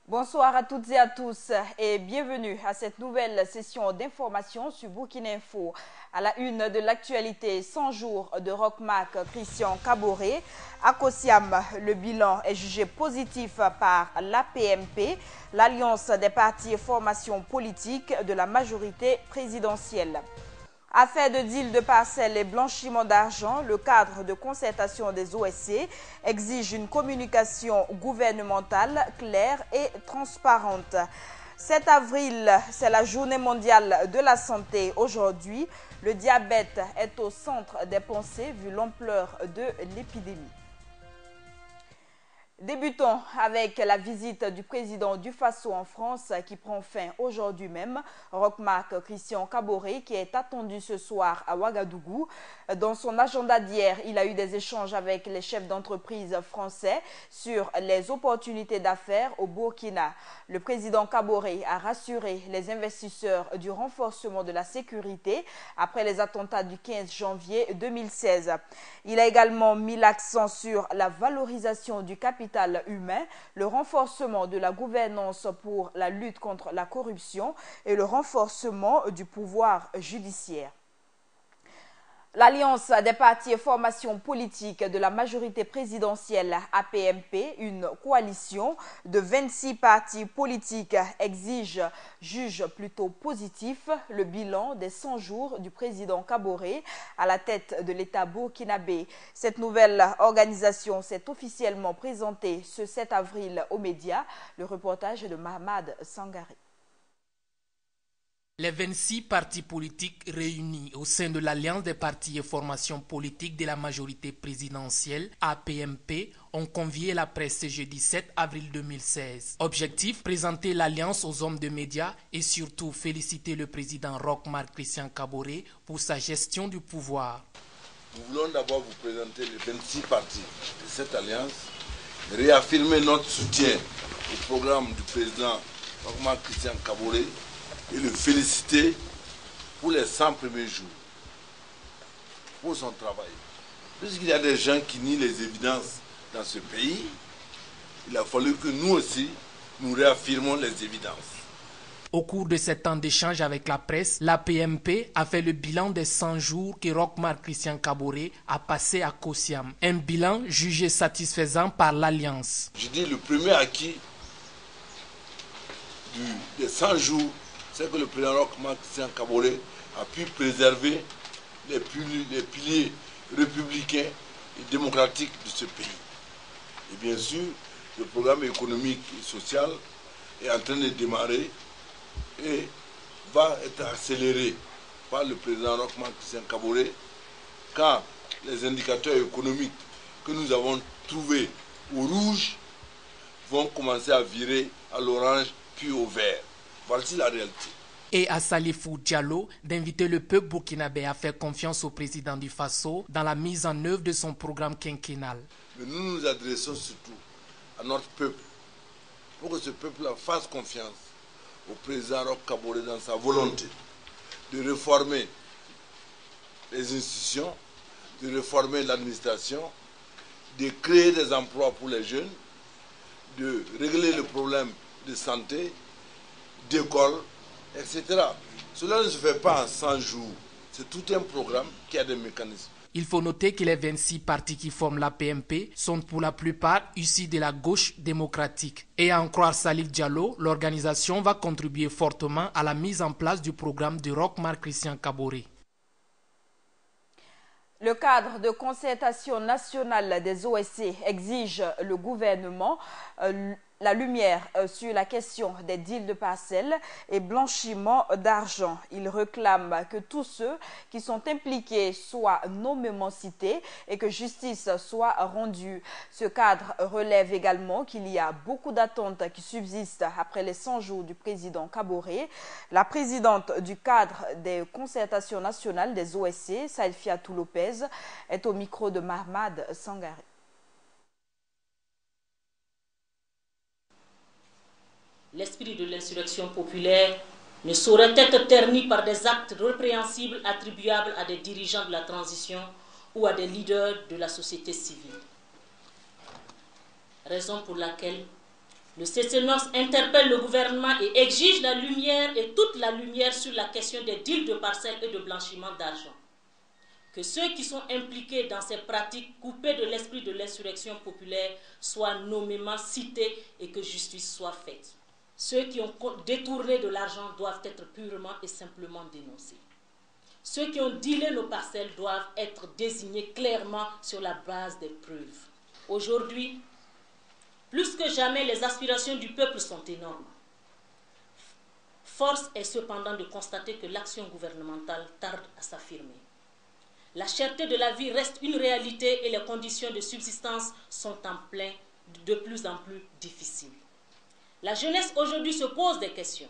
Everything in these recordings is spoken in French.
Bonsoir à toutes et à tous et bienvenue à cette nouvelle session d'information sur Burkina Info. À la une de l'actualité, 100 jours de Roch-Marc Christian Kaboré. À Kosiam, le bilan est jugé positif par l'APMP, l'Alliance des partis et formations politiques de la majorité présidentielle. Affaire de deal de parcelles et blanchiment d'argent, le cadre de concertation des OSC exige une communication gouvernementale claire et transparente. 7 avril, c'est la journée mondiale de la santé. Aujourd'hui, le diabète est au centre des pensées vu l'ampleur de l'épidémie. Débutons avec la visite du président du Faso en France qui prend fin aujourd'hui même. Roch-Marc Christian Kaboré qui est attendu ce soir à Ouagadougou. Dans son agenda d'hier, il a eu des échanges avec les chefs d'entreprise français sur les opportunités d'affaires au Burkina. Le président Kaboré a rassuré les investisseurs du renforcement de la sécurité après les attentats du 15 janvier 2016. Il a également mis l'accent sur la valorisation du capital humain, le renforcement de la gouvernance pour la lutte contre la corruption et le renforcement du pouvoir judiciaire. L'Alliance des partis et formations politiques de la majorité présidentielle APMP, une coalition de 26 partis politiques, juge plutôt positif le bilan des 100 jours du président Kaboré à la tête de l'État burkinabé. Cette nouvelle organisation s'est officiellement présentée ce 7 avril aux médias. Le reportage est de Mahmad Sangari. Les 26 partis politiques réunis au sein de l'Alliance des partis et formations politiques de la majorité présidentielle, APMP, ont convié la presse ce jeudi 7 avril 2016. Objectif, présenter l'Alliance aux hommes de médias et surtout féliciter le président Roch-Marc Christian Kaboré pour sa gestion du pouvoir. Nous voulons d'abord vous présenter les 26 partis de cette alliance, réaffirmer notre soutien au programme du président Roch-Marc Christian Kaboré et le féliciter pour les 100 premiers jours, pour son travail. Puisqu'il y a des gens qui nient les évidences dans ce pays, il a fallu que nous aussi, nous réaffirmons les évidences. Au cours de ces temps d'échange avec la presse, l'APMP a fait le bilan des 100 jours que Roch-Marc Christian Kaboré a passé à Kosiam. Un bilan jugé satisfaisant par l'Alliance. Je dis le premier acquis des 100 jours, c'est que le président Roch-Marc Christian Kaboré a pu préserver les piliers républicains et démocratiques de ce pays. Et bien sûr, le programme économique et social est en train de démarrer et va être accéléré par le président Roch-Marc Christian Kaboré quand les indicateurs économiques que nous avons trouvés au rouge vont commencer à virer à l'orange puis au vert. Voici la réalité. Et à Salifou Diallo d'inviter le peuple burkinabé à faire confiance au président du Faso dans la mise en œuvre de son programme quinquennal. Mais nous nous adressons surtout à notre peuple pour que ce peuple fasse confiance au président Roch Kaboré dans sa volonté de réformer les institutions, de réformer l'administration, de créer des emplois pour les jeunes, de régler le problème de santé, d'école, etc. Cela ne se fait pas en 100 jours. C'est tout un programme qui a des mécanismes. Il faut noter que les 26 partis qui forment l'APMP sont pour la plupart issus de la gauche démocratique. Et à en croire Salif Diallo, l'organisation va contribuer fortement à la mise en place du programme de Roch-Marc Christian Kaboré. Le cadre de concertation nationale des OSC exige le gouvernement la lumière sur la question des deals de parcelles et blanchiment d'argent. Il réclame que tous ceux qui sont impliqués soient nommément cités et que justice soit rendue. Ce cadre relève également qu'il y a beaucoup d'attentes qui subsistent après les 100 jours du président Kaboré. La présidente du cadre des concertations nationales des OSC, Saïfiatou Lopez, est au micro de Mahmad Sangari. L'esprit de l'insurrection populaire ne saurait être terni par des actes répréhensibles attribuables à des dirigeants de la transition ou à des leaders de la société civile. Raison pour laquelle Le cessez-le-feu interpelle le gouvernement et exige la lumière et toute la lumière sur la question des deals de parcelles et de blanchiment d'argent. Que ceux qui sont impliqués dans ces pratiques coupées de l'esprit de l'insurrection populaire soient nommément cités et que justice soit faite. Ceux qui ont détourné de l'argent doivent être purement et simplement dénoncés. Ceux qui ont dealé nos parcelles doivent être désignés clairement sur la base des preuves. Aujourd'hui, plus que jamais, les aspirations du peuple sont énormes. Force est cependant de constater que l'action gouvernementale tarde à s'affirmer. La cherté de la vie reste une réalité et les conditions de subsistance sont de plus en plus difficiles. La jeunesse aujourd'hui se pose des questions.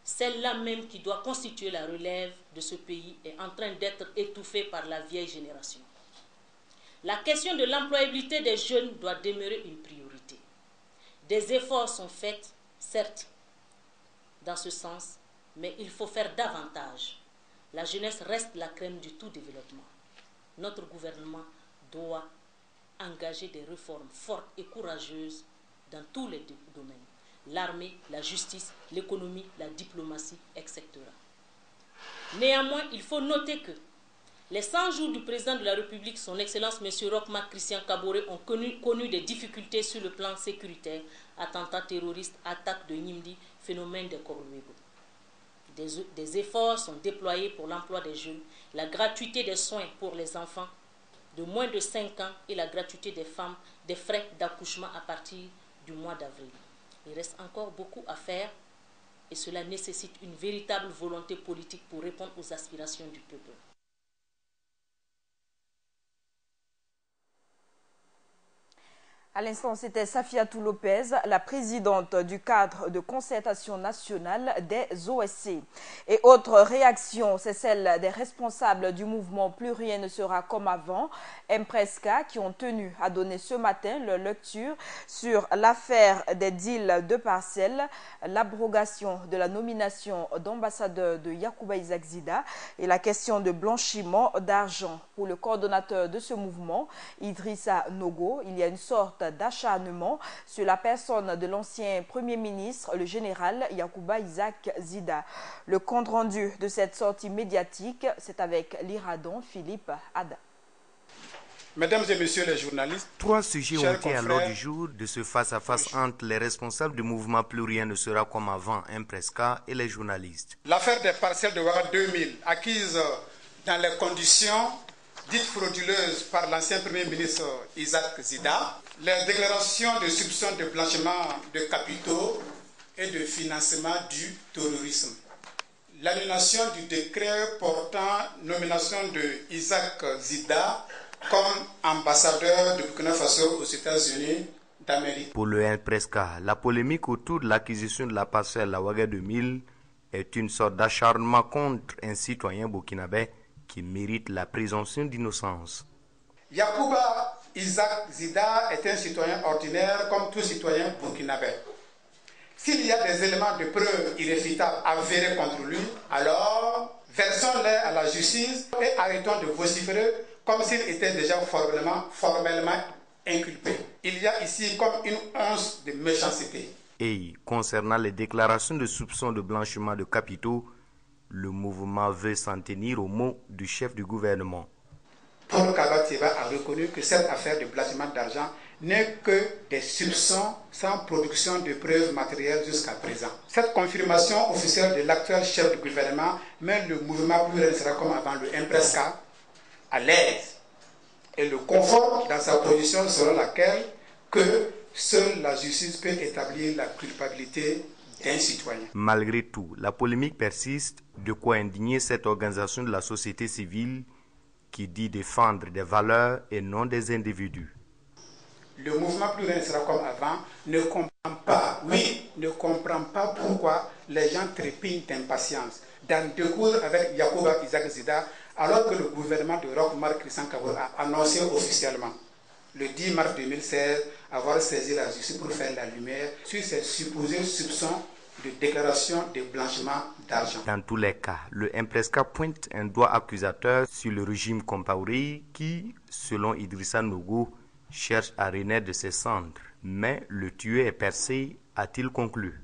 Celle-là même qui doit constituer la relève de ce pays est en train d'être étouffée par la vieille génération. La question de l'employabilité des jeunes doit demeurer une priorité. Des efforts sont faits, certes, dans ce sens, mais il faut faire davantage. La jeunesse reste la crème du tout développement. Notre gouvernement doit engager des réformes fortes et courageuses dans tous les domaines. L'armée, la justice, l'économie, la diplomatie, etc. Néanmoins, il faut noter que les 100 jours du président de la République, son Excellence M. Roch-Marc Christian Kaboré, ont connu des difficultés sur le plan sécuritaire, attentats terroristes, attaques de Nimdi, phénomène des Korwego. Des efforts sont déployés pour l'emploi des jeunes, la gratuité des soins pour les enfants de moins de 5 ans et la gratuité des frais d'accouchement à partir du mois d'avril. Il reste encore beaucoup à faire et cela nécessite une véritable volonté politique pour répondre aux aspirations du peuple. À l'instant, c'était Safiatou Lopez, la présidente du cadre de concertation nationale des OSC. Et autre réaction, c'est celle des responsables du mouvement Plus rien ne sera comme avant, Mpresca, qui ont tenu à donner ce matin leur lecture sur l'affaire des deals de parcelles, l'abrogation de la nomination d'ambassadeur de Yacouba Isaac Zida et la question de blanchiment d'argent. Pour le coordonnateur de ce mouvement, Idrissa Nogo, il y a une sorte d'acharnement sur la personne de l'ancien Premier ministre, le général Yacouba Isaac Zida. Le compte-rendu de cette sortie médiatique, c'est avec l'Iradon Philippe Ada. Mesdames et messieurs les journalistes, 3 sujets ont été à l'ordre du jour de ce face-à-face entre les responsables du mouvement Plus rien ne sera comme avant, Mpresca, et les journalistes. L'affaire des parcelles de Ouaga 2000, acquises dans les conditions dites frauduleuses par l'ancien Premier ministre Isaac Zida, les déclarations de soupçons de blanchiment de capitaux et de financement du terrorisme, l'annulation du décret portant nomination de Isaac Zida comme ambassadeur de Burkina Faso aux États-Unis d'Amérique. Pour le Mpresca, la polémique autour de l'acquisition de la parcelle à Ouaga 2000 est une sorte d'acharnement contre un citoyen burkinabé qui mérite la présomption d'innocence. Yacouba Isaac Zida est un citoyen ordinaire comme tout citoyen burkinabé. S'il y a des éléments de preuve irréfutables avérés contre lui, alors versons-les à la justice et arrêtons de vociférer comme s'il était déjà formellement inculpé. Il y a ici comme une once de méchanceté. Et concernant les déclarations de soupçons de blanchiment de capitaux, le mouvement veut s'en tenir aux mots du chef du gouvernement. Paul Kagame a reconnu que cette affaire de blanchiment d'argent n'est que des soupçons sans production de preuves matérielles jusqu'à présent. Cette confirmation officielle de l'actuel chef du gouvernement met le mouvement Plus rien ne sera comme avant, le Mpresca, à l'aise et le conforte dans sa position selon laquelle que seule la justice peut établir la culpabilité d'un citoyen. Malgré tout, la polémique persiste, de quoi indigner cette organisation de la société civile qui dit défendre des valeurs et non des individus. Le mouvement Plus rien ne sera comme avant ne comprend pas, ne comprend pas pourquoi les gens trépignent d'impatience d'en découdre avec Yacouba Isaac Zida alors que le gouvernement de Roch-Marc Christian Kaboré a annoncé officiellement le 10 mars 2016 avoir saisi la justice pour faire la lumière sur ces supposés soupçons de déclaration de blanchiment d'argent. Dans tous les cas, le Mpresca pointe un doigt accusateur sur le régime Compaoré qui, selon Idrissa Nogo, cherche à renaître de ses cendres. mais le tuyau est percé, a-t-il conclu.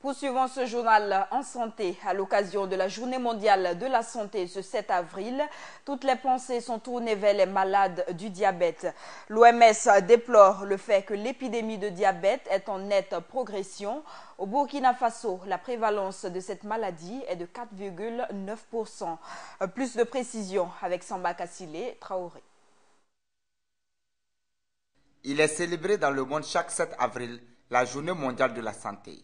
Poursuivons ce journal en santé à l'occasion de la Journée mondiale de la santé ce 7 avril. Toutes les pensées sont tournées vers les malades du diabète. L'OMS déplore le fait que l'épidémie de diabète est en nette progression. Au Burkina Faso, la prévalence de cette maladie est de 4,9%. Plus de précisions avec Samba Kassile Traoré. Il est célébré dans le monde chaque 7 avril la Journée mondiale de la santé.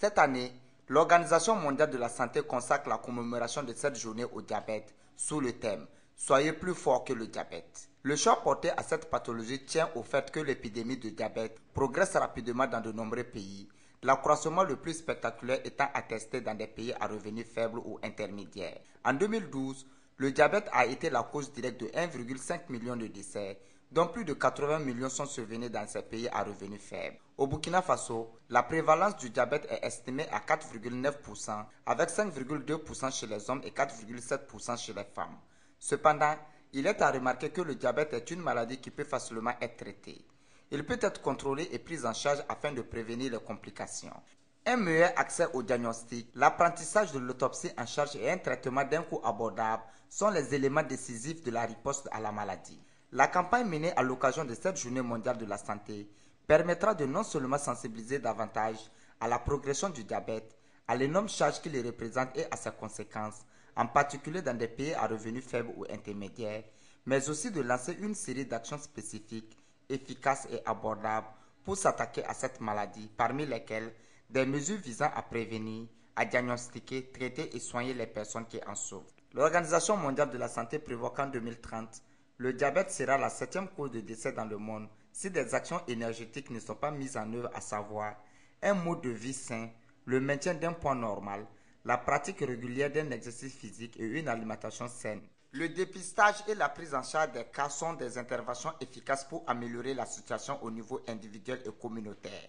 Cette année, l'Organisation mondiale de la santé consacre la commémoration de cette journée au diabète sous le thème « Soyez plus fort que le diabète ». Le choix porté à cette pathologie tient au fait que l'épidémie de diabète progresse rapidement dans de nombreux pays, l'accroissement le plus spectaculaire étant attesté dans des pays à revenus faibles ou intermédiaires. En 2012, le diabète a été la cause directe de 1,5 million de décès, dont plus de 80 millions sont survenus dans ces pays à revenus faibles. Au Burkina Faso, la prévalence du diabète est estimée à 4,9%, avec 5,2% chez les hommes et 4,7% chez les femmes. Cependant, il est à remarquer que le diabète est une maladie qui peut facilement être traitée. Il peut être contrôlé et pris en charge afin de prévenir les complications. Un meilleur accès au diagnostic, l'apprentissage de l'autopsie en charge et un traitement d'un coût abordable sont les éléments décisifs de la riposte à la maladie. La campagne menée à l'occasion de cette journée mondiale de la santé permettra de non seulement sensibiliser davantage à la progression du diabète, à l'énorme charge qu'il représente et à ses conséquences, en particulier dans des pays à revenus faibles ou intermédiaires, mais aussi de lancer une série d'actions spécifiques, efficaces et abordables pour s'attaquer à cette maladie, parmi lesquelles des mesures visant à prévenir, à diagnostiquer, traiter et soigner les personnes qui en souffrent. L'Organisation mondiale de la santé prévoit qu'en 2030, le diabète sera la 7e cause de décès dans le monde si des actions énergétiques ne sont pas mises en œuvre, à savoir un mode de vie sain, le maintien d'un poids normal, la pratique régulière d'un exercice physique et une alimentation saine. Le dépistage et la prise en charge des cas sont des interventions efficaces pour améliorer la situation au niveau individuel et communautaire.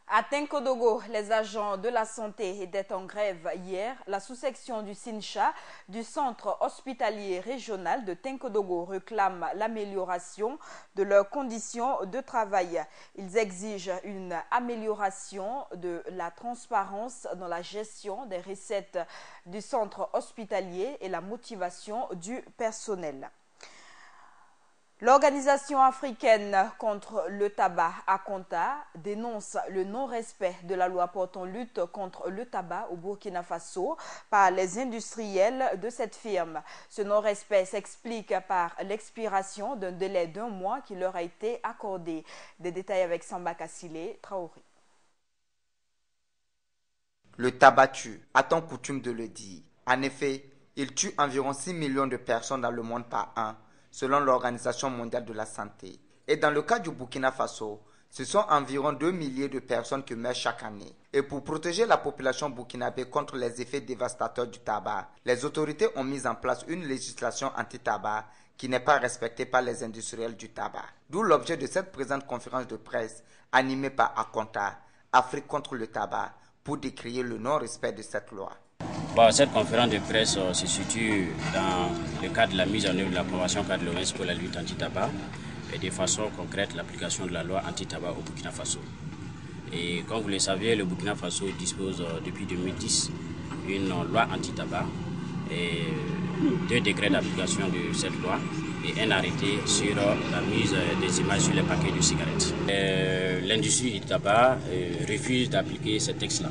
À Tenkodogo, les agents de la santé étaient en grève hier. La sous-section du SINCHA du centre hospitalier régional de Tenkodogo réclame l'amélioration de leurs conditions de travail. Ils exigent une amélioration de la transparence dans la gestion des recettes du centre hospitalier et la motivation du personnel. L'Organisation africaine contre le tabac, ACONTA, dénonce le non-respect de la loi portant lutte contre le tabac au Burkina Faso par les industriels de cette firme. Ce non-respect s'explique par l'expiration d'un délai d'1 mois qui leur a été accordé. Des détails avec Samba Kassile Traoré. Le tabac tue, a-t-on coutume de le dire. En effet, il tue environ 6 millions de personnes dans le monde par an, selon l'Organisation mondiale de la santé. Et dans le cas du Burkina Faso, ce sont environ 2 milliers de personnes qui meurent chaque année. Et pour protéger la population burkinabé contre les effets dévastateurs du tabac, les autorités ont mis en place une législation anti-tabac qui n'est pas respectée par les industriels du tabac. D'où l'objet de cette présente conférence de presse animée par ACONTA, Afrique contre le tabac, pour décrier le non-respect de cette loi. Bon, cette conférence de presse se situe dans le cadre de la mise en œuvre de la Convention cadre de l'OMS pour la lutte anti-tabac et de façon concrète l'application de la loi anti-tabac au Burkina Faso. Et comme vous le savez, le Burkina Faso dispose depuis 2010 d'une loi anti-tabac et 2 décrets d'application de cette loi et un arrêté sur la mise des images sur les paquets de cigarettes. L'industrie du tabac refuse d'appliquer ce texte-là.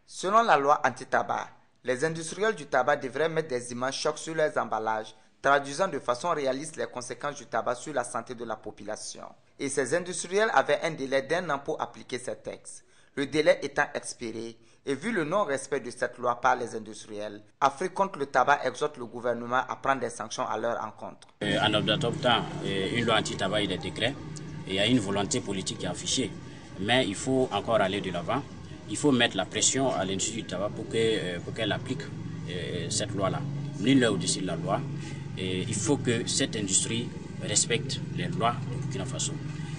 Selon la loi anti-tabac, les industriels du tabac devraient mettre des images chocs sur leurs emballages, traduisant de façon réaliste les conséquences du tabac sur la santé de la population. Et ces industriels avaient un délai d'1 an pour appliquer ces textes. Le délai étant expiré, et vu le non-respect de cette loi par les industriels, Afrique contre le tabac exhorte le gouvernement à prendre des sanctions à leur encontre. En adoptant une loi anti-tabac et des décrets, il y a une volonté politique qui est affichée. Mais il faut encore aller de l'avant. Il faut mettre la pression à l'industrie du tabac pour qu'elle applique cette loi-là. Nul n'est au-dessus de la loi. Et il faut que cette industrie respecte les lois du Burkina Faso.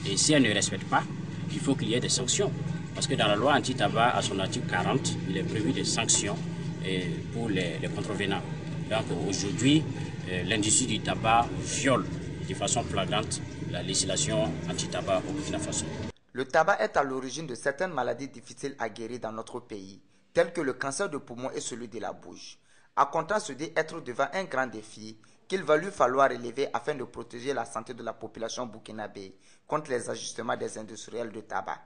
Et si elle ne respecte pas, il faut qu'il y ait des sanctions. Parce que dans la loi anti-tabac, à son article 40, il est prévu des sanctions pour les contrevenants. Donc aujourd'hui, l'industrie du tabac viole de façon flagrante la législation anti-tabac au Burkina Faso. Le tabac est à l'origine de certaines maladies difficiles à guérir dans notre pays, telles que le cancer de poumon et celui de la bouche. Akonta se dit être devant un grand défi qu'il va lui falloir relever afin de protéger la santé de la population burkinabé contre les ajustements des industriels de tabac.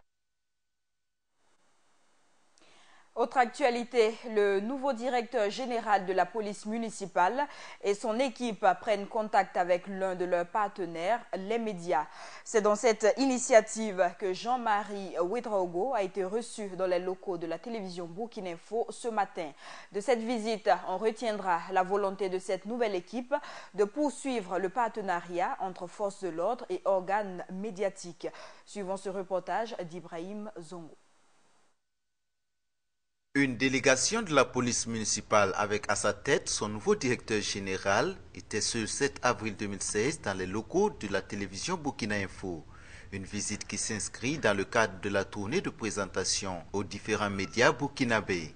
Autre actualité, le nouveau directeur général de la police municipale et son équipe prennent contact avec l'un de leurs partenaires, les médias. C'est dans cette initiative que Jean-Marie Ouedraogo a été reçu dans les locaux de la télévision Burkina Info ce matin. De cette visite, on retiendra la volonté de cette nouvelle équipe de poursuivre le partenariat entre forces de l'ordre et organes médiatiques. Suivons ce reportage d'Ibrahim Zongo. Une délégation de la police municipale avec à sa tête son nouveau directeur général était ce 7 avril 2016 dans les locaux de la télévision Burkina Info. Une visite qui s'inscrit dans le cadre de la tournée de présentation aux différents médias burkinabés.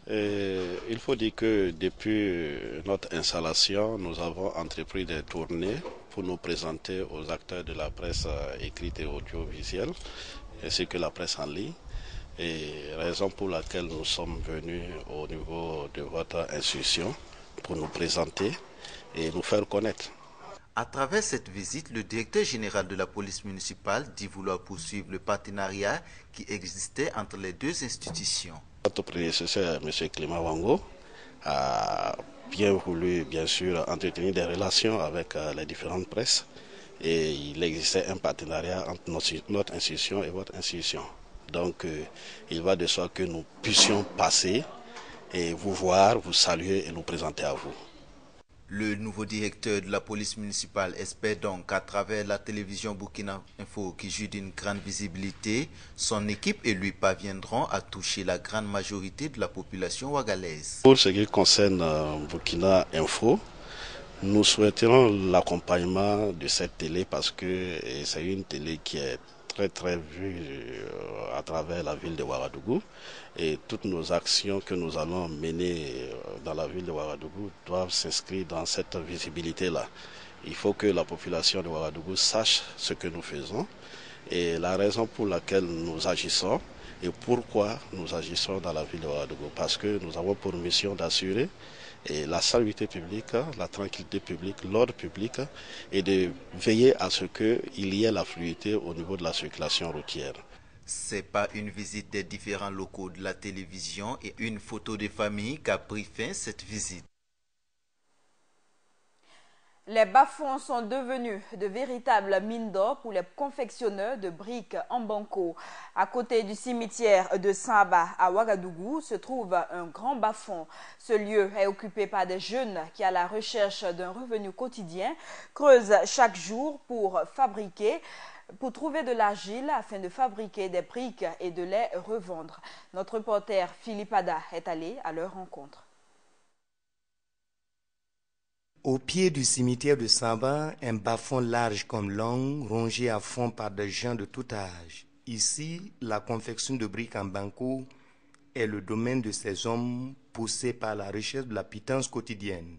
Il faut dire que depuis notre installation, nous avons entrepris des tournées pour nous présenter aux acteurs de la presse écrite et audiovisuelle, ainsi que la presse en ligne. Et raison pour laquelle nous sommes venus au niveau de votre institution pour nous présenter et nous faire connaître. À travers cette visite, le directeur général de la police municipale dit vouloir poursuivre le partenariat qui existait entre les deux institutions. Notre prédécesseur, M. Clément Wango, a bien voulu, bien sûr, entretenir des relations avec les différentes presses et il existait un partenariat entre notre institution et votre institution. Donc, il va de soi que nous puissions passer et vous voir, vous saluer et nous présenter à vous. Le nouveau directeur de la police municipale espère donc qu'à travers la télévision Burkina Info qui joue d'une grande visibilité, son équipe et lui parviendront à toucher la grande majorité de la population ouagalaise. Pour ce qui concerne Burkina Info, nous souhaiterons l'accompagnement de cette télé parce que c'est une télé qui est très vue à travers la ville de Ouagadougou et toutes nos actions que nous allons mener dans la ville de Ouagadougou doivent s'inscrire dans cette visibilité-là. Il faut que la population de Ouagadougou sache ce que nous faisons et la raison pour laquelle nous agissons et pourquoi nous agissons dans la ville de Ouagadougou. Parce que nous avons pour mission d'assurer la sécurité publique, la tranquillité publique, l'ordre public et de veiller à ce qu'il y ait la fluidité au niveau de la circulation routière. C'est pas une visite des différents locaux de la télévision et une photo de famille qu'a pris fin cette visite. Les bas-fonds sont devenus de véritables mines d'or pour les confectionneurs de briques en banco. À côté du cimetière de Samba à Ouagadougou se trouve un grand bas-fond. Ce lieu est occupé par des jeunes qui, à la recherche d'un revenu quotidien, creusent chaque jour pour trouver de l'argile afin de fabriquer des briques et de les revendre. Notre reporter Philippe Ada est allé à leur rencontre. Au pied du cimetière de Samba, un bas-fond large comme long, rongé à fond par des gens de tout âge. Ici, la confection de briques en banco est le domaine de ces hommes poussés par la recherche de la pitance quotidienne.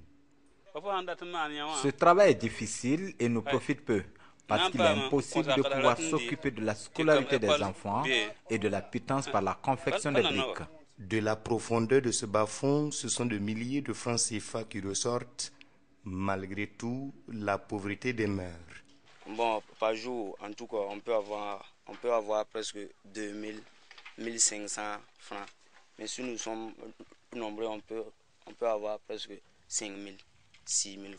Ce travail est difficile et nous profite peu, parce qu'il est impossible de pouvoir s'occuper de la scolarité des enfants et de la pitance par la confection des briques. De la profondeur de ce bas-fond, ce sont de milliers de francs CFA qui ressortent. Malgré tout, la pauvreté demeure. Bon, par jour, en tout cas, on peut avoir presque 2000, 1500 francs. Mais si nous sommes nombreux, on peut avoir presque 5000, 6000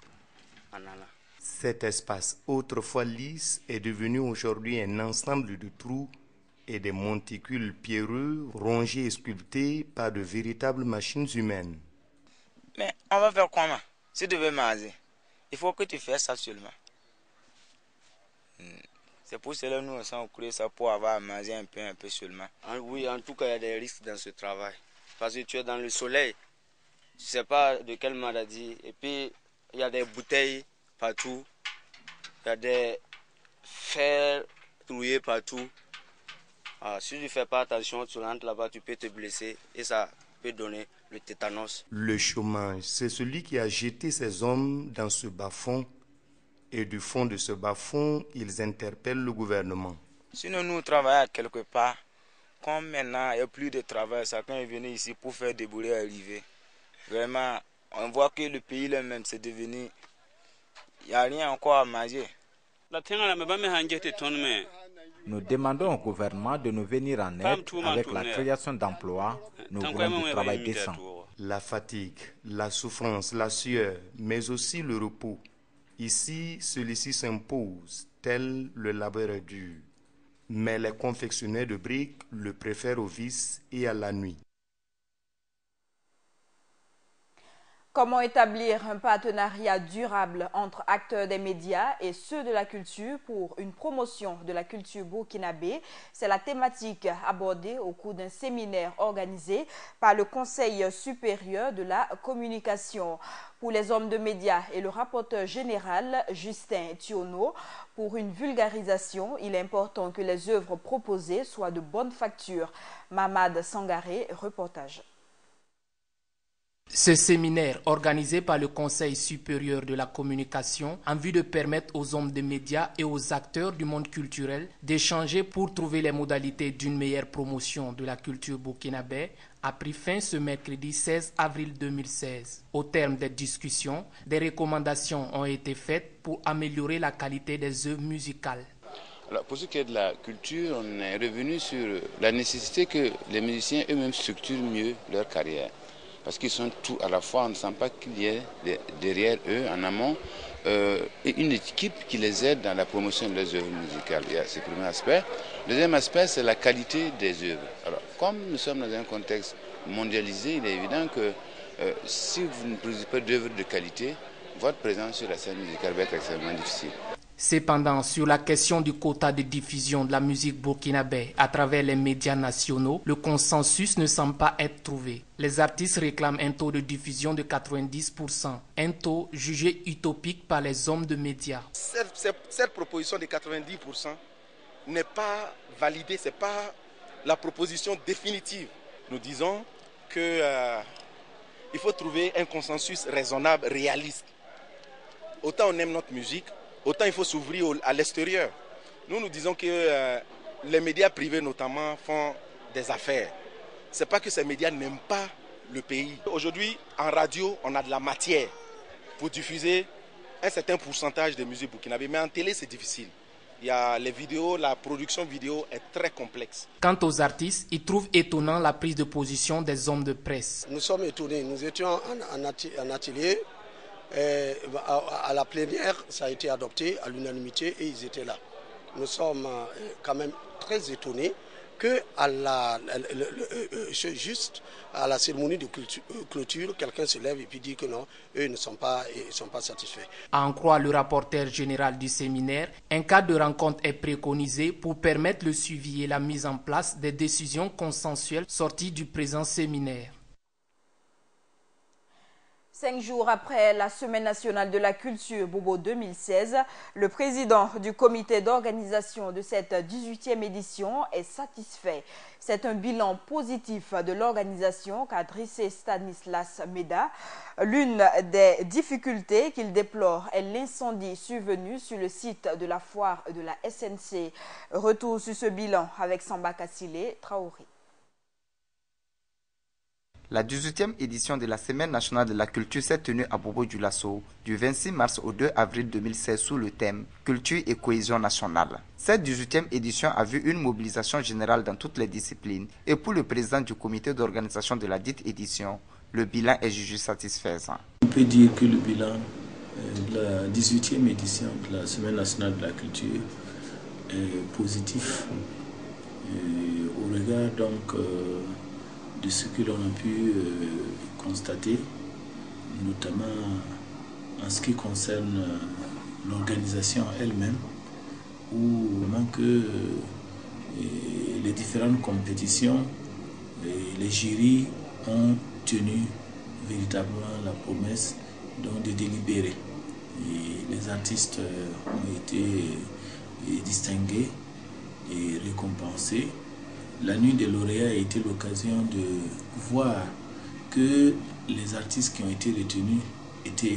en allant. Cet espace, autrefois lisse, est devenu aujourd'hui un ensemble de trous et des monticules pierreux rongés et sculptés par de véritables machines humaines. Mais on va faire comment? Si tu veux manger, il faut que tu fasses ça seulement. C'est pour cela que nous sommes créés ça pour avoir à manger un peu seulement. Oui, en tout cas, il y a des risques dans ce travail. Parce que tu es dans le soleil, tu ne sais pas de quelle maladie. Et puis, il y a des bouteilles partout. Il y a des fers troués partout. Si tu ne fais pas attention, tu rentres là-bas, tu peux te blesser et ça peut donner le tétanos. Le chômage, c'est celui qui a jeté ces hommes dans ce bas-fond. Et du fond de ce bas-fond, ils interpellent le gouvernement. Sinon, nous travaillons quelque part. Comme maintenant, il n'y a plus de travail, chacun est venu ici pour faire des boulets arriver. Vraiment, on voit que le pays lui-même, c'est devenu... Il n'y a rien encore à manger. Nous demandons au gouvernement de nous venir en aide avec la création d'emplois. Nous voulons du travail décent. La fatigue, la souffrance, la sueur, mais aussi le repos. Ici, celui-ci s'impose, tel le labeur dur. Mais les confectionneurs de briques le préfèrent au vice et à la nuit. Comment établir un partenariat durable entre acteurs des médias et ceux de la culture pour une promotion de la culture burkinabé? C'est la thématique abordée au cours d'un séminaire organisé par le Conseil supérieur de la communication. Pour les hommes de médias et le rapporteur général Justin Thiono, pour une vulgarisation, il est important que les œuvres proposées soient de bonne facture. Mamad Sangaré, reportage. Ce séminaire, organisé par le Conseil supérieur de la communication, en vue de permettre aux hommes de médias et aux acteurs du monde culturel d'échanger pour trouver les modalités d'une meilleure promotion de la culture burkinabé, a pris fin ce mercredi 16 avril 2016. Au terme des discussions, des recommandations ont été faites pour améliorer la qualité des œuvres musicales. Alors, pour ce qui est de la culture, on est revenu sur la nécessité que les musiciens eux-mêmes structurent mieux leur carrière. Parce qu'ils sont tout à la fois, on ne sent pas qu'il y ait derrière eux, en amont, une équipe qui les aide dans la promotion de leurs œuvres musicales. C'est le premier aspect. Le deuxième aspect, c'est la qualité des œuvres. Alors, comme nous sommes dans un contexte mondialisé, il est évident que si vous ne produisez pas d'œuvres de qualité, votre présence sur la scène musicale va être extrêmement difficile. Cependant, sur la question du quota de diffusion de la musique burkinabé à travers les médias nationaux, le consensus ne semble pas être trouvé. Les artistes réclament un taux de diffusion de 90%, un taux jugé utopique par les hommes de médias. Cette proposition de 90% n'est pas validée, ce n'est pas la proposition définitive. Nous disons qu'il faut trouver un consensus raisonnable, réaliste. Autant on aime notre musique, autant il faut s'ouvrir à l'extérieur. Nous disons que les médias privés notamment font des affaires. Ce n'est pas que ces médias n'aiment pas le pays. Aujourd'hui, en radio, on a de la matière pour diffuser un certain pourcentage de musique burkinabé. Mais en télé, c'est difficile. Il y a les vidéos, la production vidéo est très complexe. Quant aux artistes, ils trouvent étonnant la prise de position des hommes de presse. Nous sommes étonnés. Nous étions en atelier. À la plénière, ça a été adopté à l'unanimité et ils étaient là. Nous sommes quand même très étonnés que juste à la cérémonie de clôture, quelqu'un se lève et puis dit que non, eux ne sont pas satisfaits. À en croire le rapporteur général du séminaire, un cadre de rencontre est préconisé pour permettre le suivi et la mise en place des décisions consensuelles sorties du présent séminaire. 5 jours après la Semaine nationale de la culture Bobo 2016, le président du comité d'organisation de cette 18e édition est satisfait. C'est un bilan positif de l'organisation qu'a dressé Stanislas Meda. L'une des difficultés qu'il déplore est l'incendie survenu sur le site de la foire de la SNC. Retour sur ce bilan avec Samba Kassile Traoré. La 18e édition de la Semaine nationale de la culture s'est tenue à Bobo-Dioulasso du 26 mars au 2 avril 2016 sous le thème « Culture et cohésion nationale ». Cette 18e édition a vu une mobilisation générale dans toutes les disciplines et pour le président du comité d'organisation de la dite édition, le bilan est jugé satisfaisant. On peut dire que le bilan de la 18e édition de la Semaine nationale de la culture est positif au regard donc de ce que l'on a pu constater, notamment en ce qui concerne l'organisation elle-même, où que les différentes compétitions, les jurys ont tenu véritablement la promesse donc de délibérer. Et les artistes ont été distingués et récompensés. La nuit des lauréats a été l'occasion de voir que les artistes qui ont été retenus étaient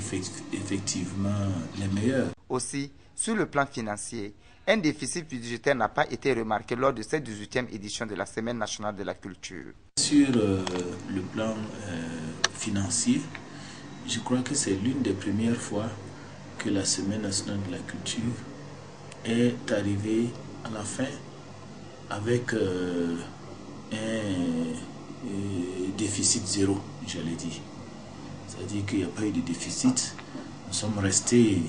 effectivement les meilleurs. Aussi, sur le plan financier, un déficit budgétaire n'a pas été remarqué lors de cette 18e édition de la Semaine nationale de la culture. Sur le plan financier, je crois que c'est l'une des premières fois que la Semaine nationale de la culture est arrivée à la fin avec un déficit zéro, j'allais dire. C'est-à-dire qu'il n'y a pas eu de déficit. Nous sommes restés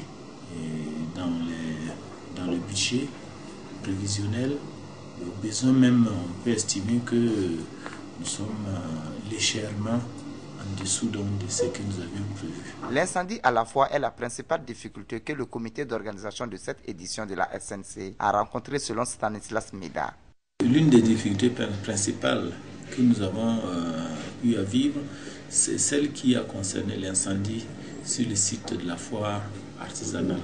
dans le budget prévisionnel. Au besoin même, on peut estimer que nous sommes légèrement en dessous de ce que nous avions prévu. L'incendie à la fois est la principale difficulté que le comité d'organisation de cette édition de la SNC a rencontrée selon Stanislas Meda. L'une des difficultés principales que nous avons eu à vivre, c'est celle qui a concerné l'incendie sur le site de la foire artisanale.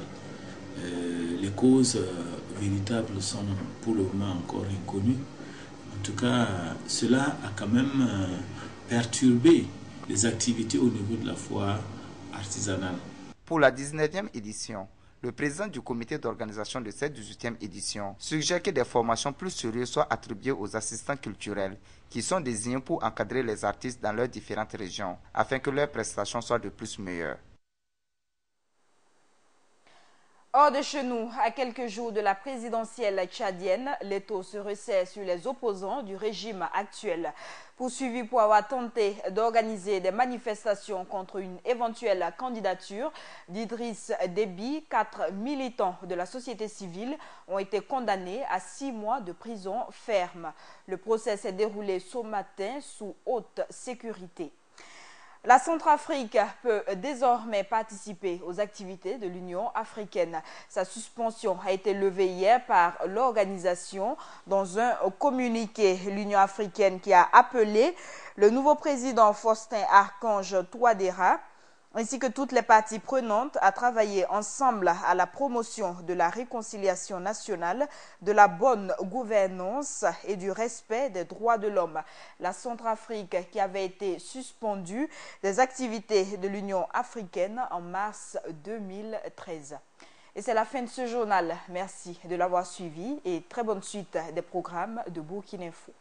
Les causes véritables sont pour le moment encore inconnues. En tout cas, cela a quand même perturbé les activités au niveau de la foire artisanale. Pour la 19e édition, le président du comité d'organisation de cette 18e édition suggère que des formations plus sérieuses soient attribuées aux assistants culturels qui sont désignés pour encadrer les artistes dans leurs différentes régions afin que leurs prestations soient de plus meilleures. Hors de chez nous, à quelques jours de la présidentielle tchadienne, l'étau se resserre sur les opposants du régime actuel. Poursuivis pour avoir tenté d'organiser des manifestations contre une éventuelle candidature d'Idriss Déby, 4 militants de la société civile ont été condamnés à 6 mois de prison ferme. Le procès s'est déroulé ce matin sous haute sécurité. La Centrafrique peut désormais participer aux activités de l'Union africaine. Sa suspension a été levée hier par l'organisation dans un communiqué. L'Union africaine qui a appelé le nouveau président Faustin Archange Touadéra ainsi que toutes les parties prenantes à travailler ensemble à la promotion de la réconciliation nationale, de la bonne gouvernance et du respect des droits de l'homme. La Centrafrique qui avait été suspendue des activités de l'Union africaine en mars 2013. Et c'est la fin de ce journal. Merci de l'avoir suivi et très bonne suite des programmes de Burkina Info.